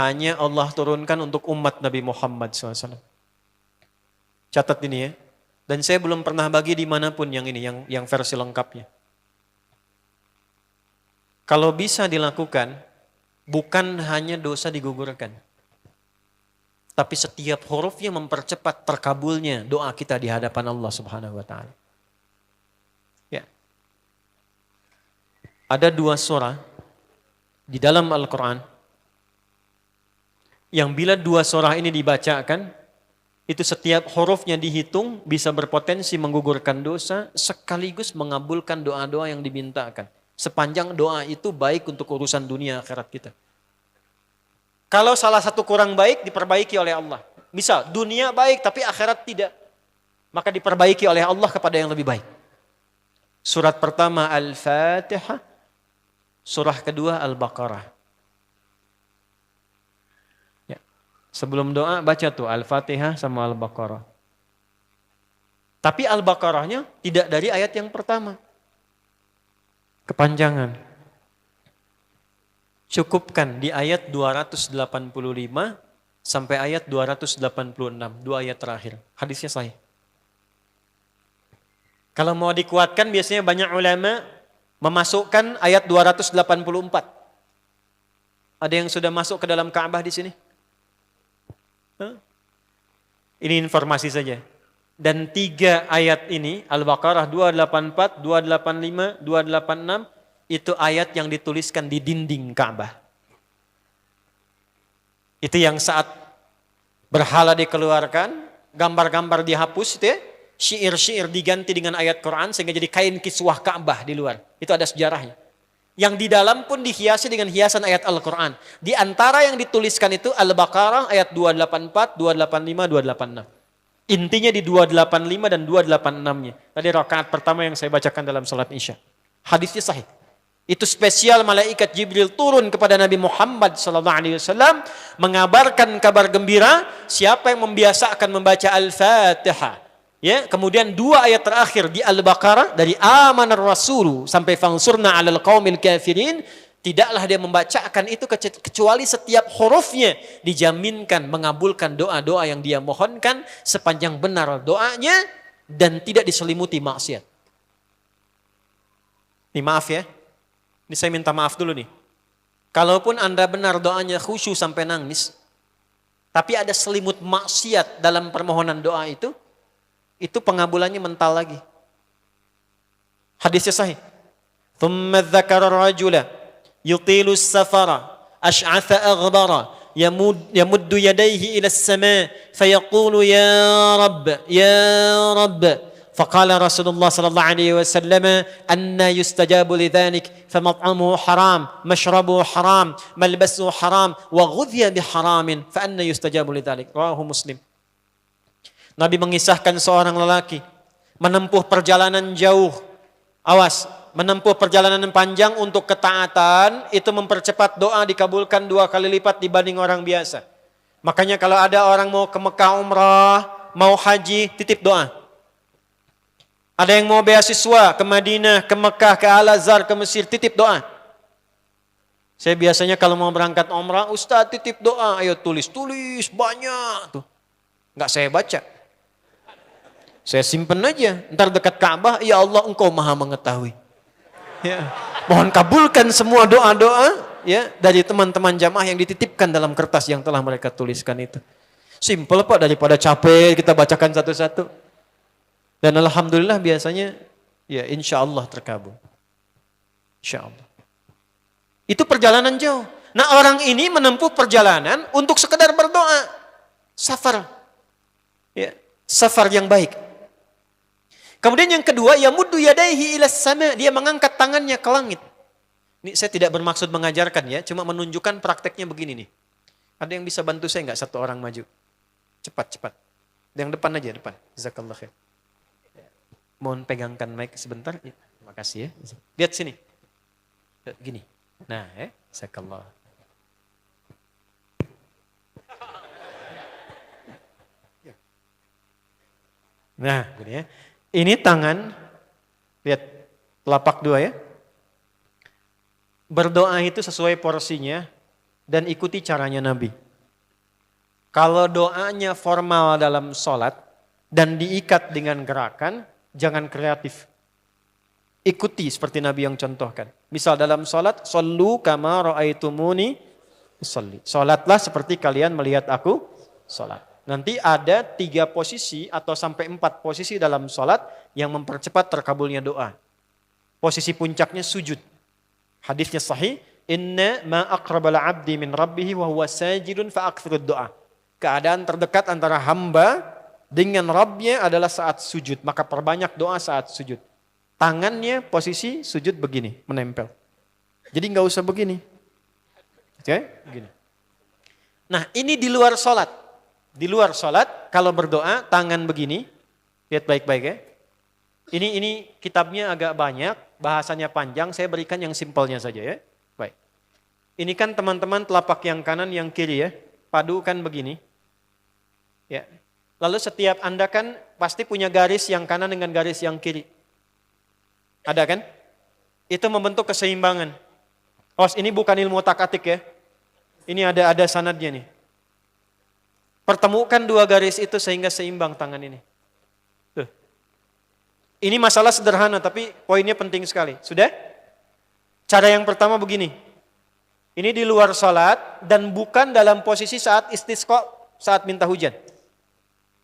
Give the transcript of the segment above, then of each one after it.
hanya Allah turunkan untuk umat Nabi Muhammad SAW. Catat ini ya. Dan saya belum pernah bagi dimanapun yang ini, yang versi lengkapnya. Kalau bisa dilakukan, bukan hanya dosa digugurkan. Tapi setiap hurufnya mempercepat terkabulnya doa kita di hadapan Allah Subhanahu wa Ta'ala. Ya. Ada 2 surah di dalam Al-Quran yang bila 2 surah ini dibacakan, itu setiap hurufnya dihitung bisa berpotensi menggugurkan dosa sekaligus mengabulkan doa-doa yang dimintakan. Sepanjang doa itu baik untuk urusan dunia akhirat kita. Kalau salah satu kurang baik diperbaiki oleh Allah. Misal dunia baik tapi akhirat tidak. Maka diperbaiki oleh Allah kepada yang lebih baik. Surat pertama Al-Fatihah. Surah kedua Al-Baqarah. Ya. Sebelum doa baca tuh Al-Fatihah sama Al-Baqarah. Tapi Al-Baqarahnya tidak dari ayat yang pertama. Kepanjangan. Cukupkan di ayat 285 sampai ayat 286, 2 ayat terakhir. Hadisnya sahih. Kalau mau dikuatkan biasanya banyak ulama memasukkan ayat 284. Ada yang sudah masuk ke dalam Ka'bah di sini? Ini informasi saja. Dan 3 ayat ini, Al-Baqarah 284, 285, 286, itu ayat yang dituliskan di dinding Ka'bah. Itu yang saat berhala dikeluarkan, gambar-gambar dihapus, itu ya, syair-syair diganti dengan ayat Quran sehingga jadi kain kiswah Ka'bah di luar. Itu ada sejarahnya. Yang di dalam pun dihiasi dengan hiasan ayat Al-Quran. Di antara yang dituliskan itu Al-Baqarah ayat 284, 285, 286. Intinya di 285 dan 286-nya. Tadi rakaat pertama yang saya bacakan dalam salat Isya. Hadisnya sahih. Itu spesial malaikat Jibril turun kepada Nabi Muhammad SAW mengabarkan kabar gembira siapa yang membiasakan membaca Al-Fatihah. Ya, kemudian 2 ayat terakhir di Al-Baqarah dari amanar rasulu sampai fansurna 'alal qaumil kafirin, tidaklah dia membacakan itu kecuali setiap hurufnya dijaminkan mengabulkan doa-doa yang dia mohonkan sepanjang benar doanya dan tidak diselimuti maksiat. Ini maaf ya. Ini saya minta maaf dulu nih. Kalaupun Anda benar doanya khusyuk sampai nangis, tapi ada selimut maksiat dalam permohonan doa itu pengabulannya mental lagi. Hadisnya sahih. Thumma dzakara rajula yutilu as-safara ash'atha aghbara yamuddu yadayhi ila as-sama' fayaqulu ya rabb فقال رسول الله صلى الله عليه وسلم أن يستجاب لذلك فمطعمه حرام مشربه حرام ملبسه حرام وغذي بحرام فأن يستجاب لذلك رواه مسلم. Nabi mengisahkan seorang lelaki menempuh perjalanan jauh. Awas, menempuh perjalanan panjang untuk ketaatan itu mempercepat doa dikabulkan 2 kali lipat dibanding orang biasa. Makanya kalau ada orang mau ke Mekah umrah, mau haji, titip doa. Ada yang mau beasiswa ke Madinah, ke Mekah, ke Al-Azhar, ke Mesir, titip doa. Saya biasanya kalau mau berangkat umrah, Ustaz titip doa, ayo tulis banyak tuh. Enggak saya baca. Saya simpen aja, ntar dekat Ka'bah, ya Allah engkau maha mengetahui. Ya. Mohon kabulkan semua doa-doa ya dari teman-teman jamaah yang dititipkan dalam kertas yang telah mereka tuliskan itu. Simple Pak, daripada capek kita bacakan satu-satu. Dan alhamdulillah biasanya ya insya Allah terkabul. Insya Allah. Itu perjalanan jauh. Nah orang ini menempuh perjalanan untuk sekedar berdoa. Safar. Ya, safar yang baik. Kemudian yang kedua, yamuddu yadaihi ilas sama. Dia mengangkat tangannya ke langit. Ini saya tidak bermaksud mengajarkan ya. Cuma menunjukkan prakteknya begini nih. Ada yang bisa bantu saya nggak satu orang maju? Cepat. Yang depan aja, depan. Jazakallah khair. Mohon pegangkan mic sebentar. Terima kasih ya. Lihat sini. Gini. Nah, jazakallah. Nah, gini ya. Ini tangan. Lihat telapak 2 ya. Berdoa itu sesuai porsinya dan ikuti caranya Nabi. Kalau doanya formal dalam sholat dan diikat dengan gerakan, jangan kreatif. Ikuti seperti Nabi yang contohkan. Misal dalam sholat, shollu kama ra'aitumuni usolli. Sholatlah seperti kalian melihat aku sholat. Nanti ada 3 posisi atau sampai 4 posisi dalam sholat yang mempercepat terkabulnya doa. Posisi puncaknya sujud. Hadisnya sahih. Inna ma aqrabal abdi min rabbihi wa huwa sajidun fa akthirud doa. Keadaan terdekat antara hamba dengan Rabbnya adalah saat sujud. Maka perbanyak doa saat sujud. Tangannya posisi sujud begini, menempel. Jadi nggak usah begini. Oke, begini. Nah ini di luar sholat. Di luar sholat kalau berdoa tangan begini. Lihat baik-baik ya. Ini kitabnya agak banyak, bahasanya panjang. Saya berikan yang simpelnya saja ya. Baik. Ini kan teman-teman telapak yang kanan, yang kiri ya. Padukan begini. Ya. Lalu setiap Anda kan pasti punya garis yang kanan dengan garis yang kiri. Ada kan? Itu membentuk keseimbangan. Oh, ini bukan ilmu otak-atik ya. Ini ada sanadnya nih. Pertemukan 2 garis itu sehingga seimbang tangan ini. Tuh. Ini masalah sederhana tapi poinnya penting sekali. Sudah? Cara yang pertama begini. Ini di luar salat dan bukan dalam posisi saat istisqa, saat minta hujan.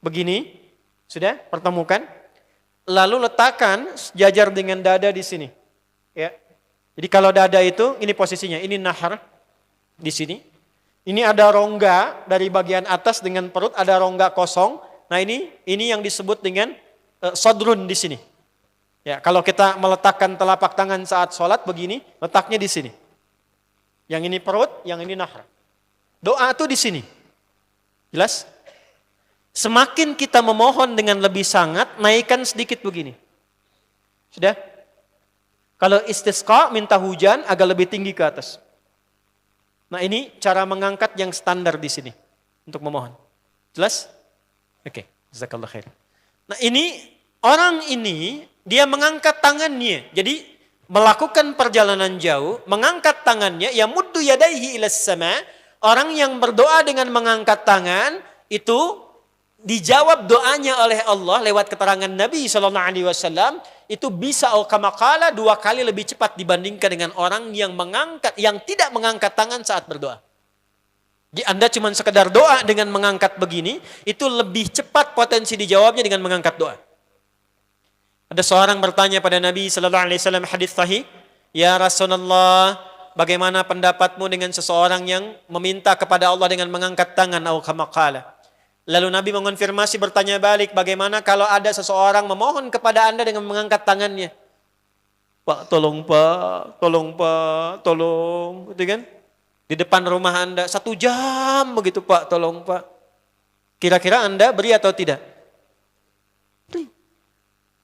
Begini. Sudah? Pertemukan. Lalu letakkan sejajar dengan dada di sini. Ya. Jadi kalau dada itu, ini posisinya, ini nahar di sini. Ini ada rongga dari bagian atas dengan perut, ada rongga kosong. Nah ini yang disebut dengan sodrun di sini. Ya, kalau kita meletakkan telapak tangan saat sholat begini, letaknya di sini. Yang ini perut, yang ini nahar. Doa itu di sini. Jelas? Semakin kita memohon dengan lebih sangat, naikkan sedikit begini. Sudah? Kalau istisqa, minta hujan, agak lebih tinggi ke atas. Nah ini cara mengangkat yang standar di sini. Untuk memohon. Jelas? Oke. Jazakallah khair. Nah orang ini, dia mengangkat tangannya. Jadi melakukan perjalanan jauh, mengangkat tangannya, ya muddu yadaihi ilas sama. Orang yang berdoa dengan mengangkat tangan, itu dijawab doanya oleh Allah lewat keterangan Nabi SAW, itu bisa al-kamakala 2 kali lebih cepat dibandingkan dengan orang yang tidak mengangkat tangan saat berdoa. Jadi Anda cuma sekedar doa dengan mengangkat begini, itu lebih cepat potensi dijawabnya dengan mengangkat doa. Ada seorang bertanya pada Nabi SAW, hadis sahih, ya Rasulullah, bagaimana pendapatmu dengan seseorang yang meminta kepada Allah dengan mengangkat tangan al-kamakala? Lalu Nabi mengonfirmasi, bertanya balik, bagaimana kalau ada seseorang memohon kepada Anda dengan mengangkat tangannya? Pak, tolong Pak, tolong Pak, tolong. Gitu kan? Di depan rumah Anda, 1 jam begitu Pak, tolong Pak. Kira-kira Anda beri atau tidak? Beri.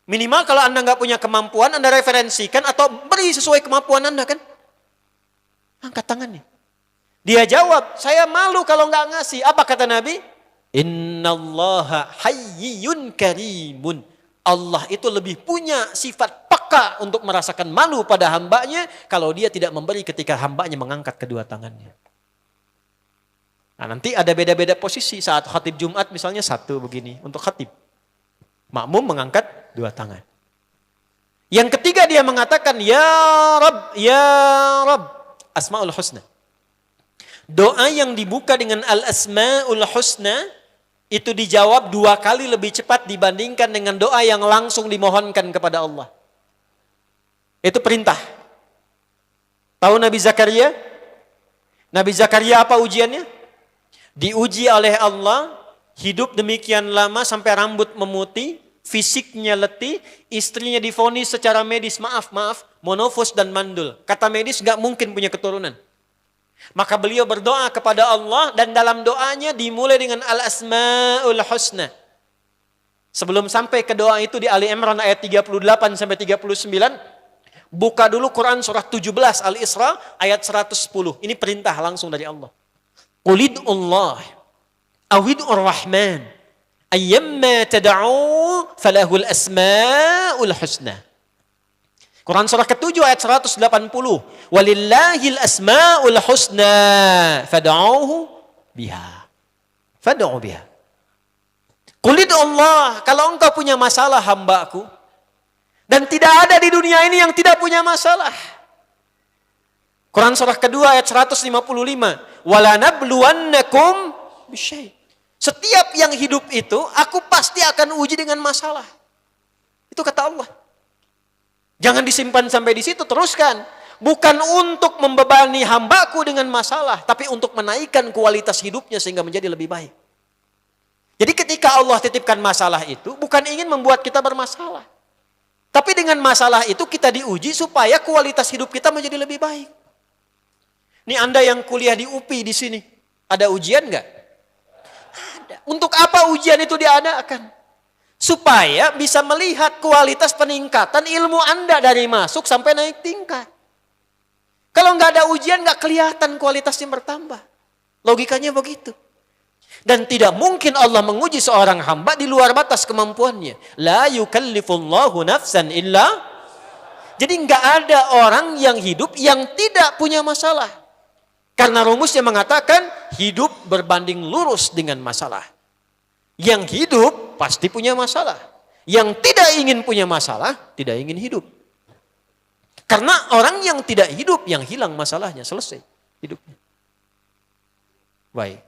Minimal kalau Anda nggak punya kemampuan, Anda referensikan atau beri sesuai kemampuan Anda kan? Angkat tangannya. Dia jawab, saya malu kalau nggak ngasih. Apa kata Nabi? Innallaha hayyun karimun. Allah itu lebih punya sifat peka untuk merasakan malu pada hambanya kalau dia tidak memberi ketika hambanya mengangkat kedua tangannya. Nah nanti ada beda-beda posisi saat khatib Jumat misalnya 1 begini untuk khatib. Makmum mengangkat 2 tangan. Yang ketiga dia mengatakan ya Rabb, Asmaul Husna. Doa yang dibuka dengan Al-Asmaul Husna itu dijawab 2 kali lebih cepat dibandingkan dengan doa yang langsung dimohonkan kepada Allah. Itu perintah. Tahu Nabi Zakaria? Nabi Zakaria apa ujiannya? Diuji oleh Allah, hidup demikian lama sampai rambut memutih, fisiknya letih, istrinya divonis secara medis, maaf, monofos dan mandul. Kata medis gak mungkin punya keturunan. Maka beliau berdoa kepada Allah dan dalam doanya dimulai dengan Al-Asmaul Husna. Sebelum sampai ke doa itu di Ali Imran ayat 38 sampai 39, buka dulu Quran surah 17 Al-Isra ayat 110. Ini perintah langsung dari Allah. Qulidullah awidur rahman ayyamma tad'u falahul asmaul husna. Quran surah ke-7 ayat 180. Walillahil asma'ul husna fad'uhu biha. Fad'u biha. Qul Allah, kalau engkau punya masalah hambaku, dan tidak ada di dunia ini yang tidak punya masalah. Quran surah kedua ayat 155. Wala nabluwannakum bisyai'. Setiap yang hidup itu, aku pasti akan uji dengan masalah. Itu kata Allah. Jangan disimpan sampai di situ, teruskan. Bukan untuk membebani hambaku dengan masalah, tapi untuk menaikkan kualitas hidupnya sehingga menjadi lebih baik. Jadi ketika Allah titipkan masalah itu, bukan ingin membuat kita bermasalah. Tapi dengan masalah itu kita diuji supaya kualitas hidup kita menjadi lebih baik. Ini Anda yang kuliah di UPI di sini, ada ujian nggak? Ada. Untuk apa ujian itu diadakan? Supaya bisa melihat kualitas peningkatan ilmu Anda dari masuk sampai naik tingkat. Kalau nggak ada ujian, nggak kelihatan kualitasnya bertambah. Logikanya begitu. Dan tidak mungkin Allah menguji seorang hamba di luar batas kemampuannya. La yukallifullahu nafsan illa. Jadi nggak ada orang yang hidup yang tidak punya masalah. Karena rumusnya mengatakan hidup berbanding lurus dengan masalah. Yang hidup pasti punya masalah. Yang tidak ingin punya masalah, tidak ingin hidup. Karena orang yang tidak hidup, yang hilang masalahnya, selesai hidupnya. Baik.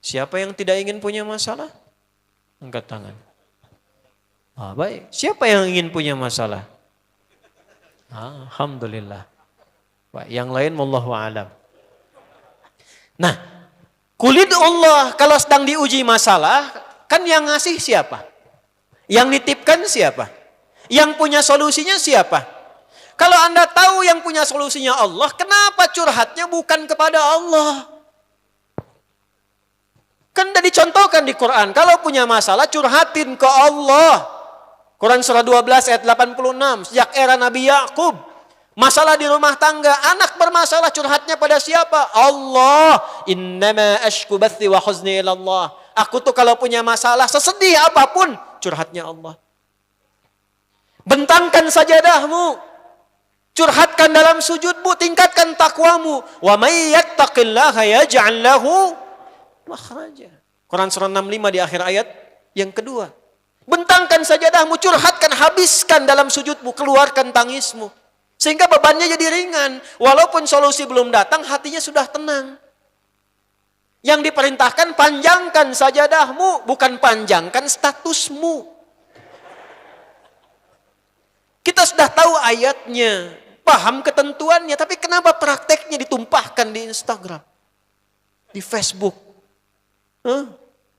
Siapa yang tidak ingin punya masalah? Angkat tangan. Baik. Siapa yang ingin punya masalah? Alhamdulillah. Baik. Yang lain wallahu a'lam. Nah, kulit Allah kalau sedang diuji masalah, kan yang ngasih siapa? Yang nitipkan siapa? Yang punya solusinya siapa? Kalau Anda tahu yang punya solusinya Allah, kenapa curhatnya bukan kepada Allah? Kan sudah dicontohkan di Quran, kalau punya masalah curhatin ke Allah. Quran surah 12 ayat 86, sejak era Nabi Yakub, masalah di rumah tangga, anak bermasalah curhatnya pada siapa? Allah. Innama ashku bathi wa huzni ila Allah. Aku tuh kalau punya masalah, sesedih apapun, curhatnya Allah. Bentangkan sajadahmu, curhatkan dalam sujudmu, tingkatkan takwamu. Wa may yattaqillaha yaj'al lahu makhraja. Quran surah 65 di akhir ayat yang kedua. Bentangkan sajadahmu, curhatkan, habiskan dalam sujudmu, keluarkan tangismu. Sehingga bebannya jadi ringan. Walaupun solusi belum datang, hatinya sudah tenang. Yang diperintahkan panjangkan sajadahmu, bukan panjangkan statusmu. Kita sudah tahu ayatnya, paham ketentuannya, tapi kenapa prakteknya ditumpahkan di Instagram, di Facebook,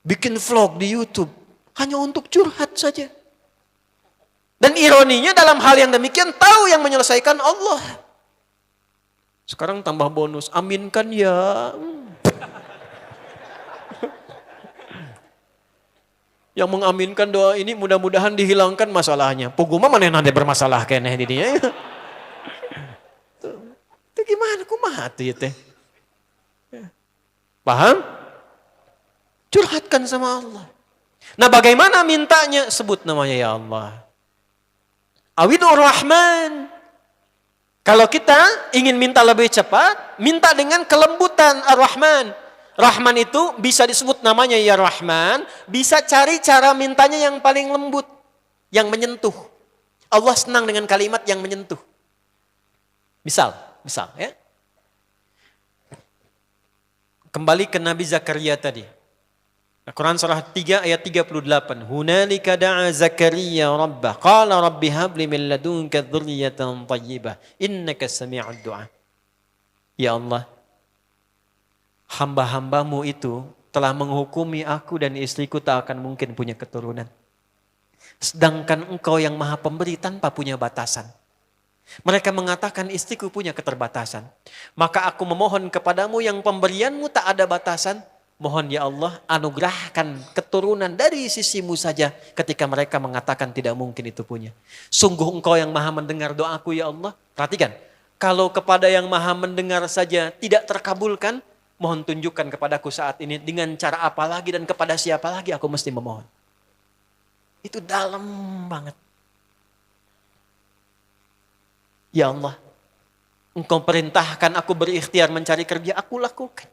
bikin vlog di YouTube, hanya untuk curhat saja. Dan ironinya dalam hal yang demikian tahu yang menyelesaikan Allah. Sekarang tambah bonus, aminkan ya. Yang mengaminkan doa ini mudah-mudahan dihilangkan masalahnya. Puguma mana nanti bermasalah kene di dia. Itu gimana kumaha tuh teh? Paham? Curhatkan sama Allah. Nah, bagaimana mintanya? Sebut namanya ya Allah. Awidur Rahman. Kalau kita ingin minta lebih cepat, minta dengan kelembutan Ar-Rahman. Rahman itu bisa disebut namanya ya Rahman, bisa cari cara mintanya yang paling lembut, yang menyentuh. Allah senang dengan kalimat yang menyentuh. Misal ya. Kembali ke Nabi Zakaria tadi. Quran surah 3 ayat 38. Hunalika da'a Zakaria rabbah, qala rabbi habli min ladunka dzurriyyatan thayyibah, innaka sami'ud du'a. Ya Allah, hamba-hambamu itu telah menghukumi aku dan istriku tak akan mungkin punya keturunan. Sedangkan engkau yang maha pemberi tanpa punya batasan. Mereka mengatakan istriku punya keterbatasan. Maka aku memohon kepadamu yang pemberianmu tak ada batasan. Mohon ya Allah anugerahkan keturunan dari sisimu saja ketika mereka mengatakan tidak mungkin itu punya. Sungguh engkau yang maha mendengar doaku ya Allah. Perhatikan, kalau kepada yang maha mendengar saja tidak terkabulkan, mohon tunjukkan kepadaku saat ini dengan cara apa lagi dan kepada siapa lagi aku mesti memohon. Itu dalam banget. Ya Allah, Engkau perintahkan aku berikhtiar mencari kerja, aku lakukan.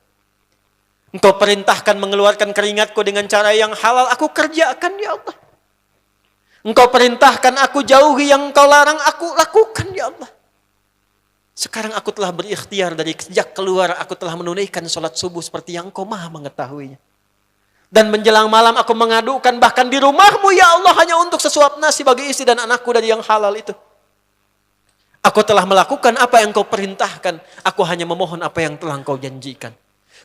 Engkau perintahkan mengeluarkan keringatku dengan cara yang halal, aku kerjakan ya Allah. Engkau perintahkan aku jauhi yang Engkau larang, aku lakukan ya Allah. Sekarang aku telah berikhtiar dari sejak keluar, aku telah menunaikan sholat subuh seperti yang Engkau maha mengetahuinya. Dan menjelang malam aku mengadukan bahkan di rumahmu ya Allah hanya untuk sesuap nasi bagi istri dan anakku dari yang halal itu. Aku telah melakukan apa yang Engkau perintahkan, aku hanya memohon apa yang telah Engkau janjikan.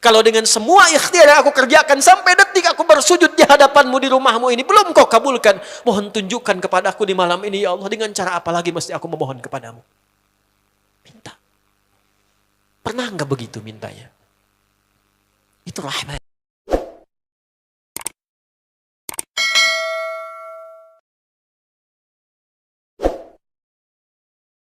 Kalau dengan semua ikhtiar yang aku kerjakan sampai detik aku bersujud di hadapanmu di rumahmu ini belum Kau kabulkan, mohon tunjukkan kepadaku di malam ini ya Allah, dengan cara apa lagi mesti aku memohon kepadamu. Minta. Pernah enggak begitu mintanya? Itu rahmat.